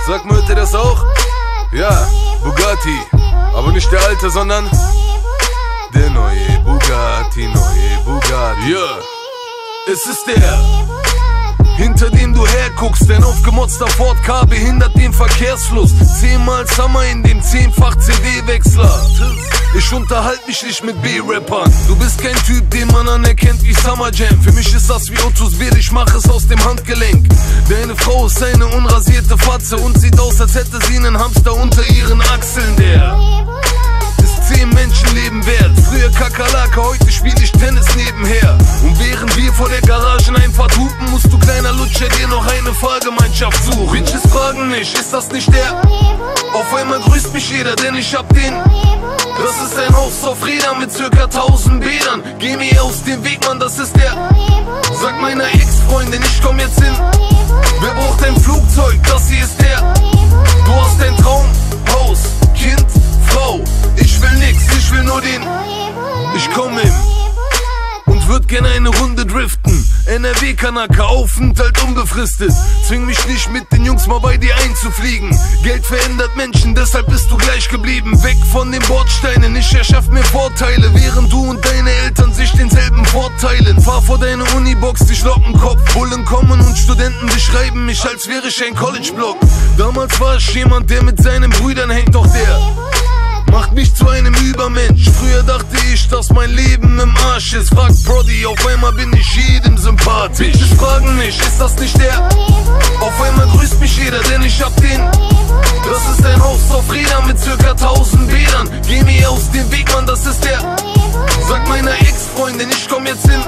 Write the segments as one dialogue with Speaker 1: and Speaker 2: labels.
Speaker 1: Sag mal, hört ihr das auch? Ja, Bugatti. Aber nicht der alte, sondern der neue Bugatti, ja. Es ist der, hinter dem du herguckst. Dein aufgemotzter Ford K behindert den Verkehrsfluss. 10-mal Summer in dem 10-fach CD-Wechsler. Ich unterhalte mich nicht mit B-Rappern. Du bist kein Typ, den man anerkennt wie Summer Jam. Für mich ist das wie Ottos Bier, ich mach es aus dem Handgelenk. Deine Frau ist eine unrasierte Fatze und sieht aus, als hätte sie einen Hamster unter ihren Achseln. Der ist 10 Menschenleben wert. Früher Kakerlake, heute spiel ich Tennis nebenher. Und während wir vor der Garageneinfahrt hupen, musst du kleiner Lutscher dir noch eine Fahrgemeinschaft suchen. Bitches fragen mich, ist das nicht der? Auf einmal grüßt mich jeder, denn ich hab den. Das ist ein Haus auf Rädern mit circa 1000 Bädern. Geh mir aus dem Weg, Mann, das ist der. Sag meiner Ex-Freundin, ich komm jetzt hin. Wer braucht ein Flugzeug? Das hier ist der. Du hast ein Traum, Haus, Kind, Frau. Ich will nix, ich will nur den. Ich komm hin und würd gerne eine Runde driften. NRW-Kanaka, Aufenthalt unbefristet. Zwing mich nicht mit den Jungs mal bei dir einzufliegen. Geld verändert Menschen, deshalb bist du gleich geblieben. Weg von den Bordsteinen, ich erschaff mir Vorteile, während du und deine Eltern sich denselben vorteilen. Fahr vor deine Unibox, dich Lockenkopf. Bullen kommen und Studenten beschreiben mich, als wäre ich ein College-Block. Damals war ich jemand, der mit seinen Brüdern hängt, doch der macht mich zu einem Übermensch. Früher dachte ich, dass mein Leben im Arsch ist. Frag Brody, auf einmal bin ich jedem sympathisch. Bitches fragen mich, ist das nicht der? Auf einmal grüßt mich jeder, denn ich hab den. Das ist ein Haus auf Rädern mit circa 1000 Bädern. Geh mir aus dem Weg, Mann, das ist der. Sag meiner Ex-Freundin, ich komm jetzt hin.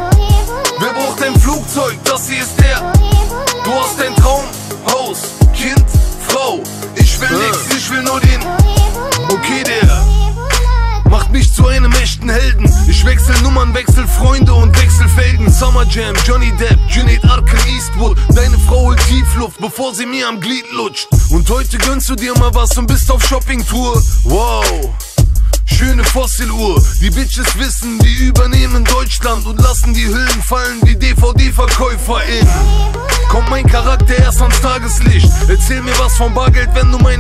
Speaker 1: Wer braucht ein Flugzeug? Das hier ist der. Du hast ein Traum, Haus, Kind, Frau. Ich will nix, ich will nur den. Okay, der macht mich zu einem echten Helden. Ich wechsel Nummern, wechsel Freunde und wechsel Felgen. Summer Jam, Johnny Depp, Junaid Arkham, Eastwood. Deine Frau holt Tiefluft, bevor sie mir am Glied lutscht. Und heute gönnst du dir mal was und bist auf Shoppingtour. Wow, schöne Fossiluhr. Die Bitches wissen, die übernehmen Deutschland und lassen die Hüllen fallen wie DVD-VerkäuferInnen. Kommt mein Charakter erst ans Tageslicht. Erzähl mir was vom Bargeld, wenn du meine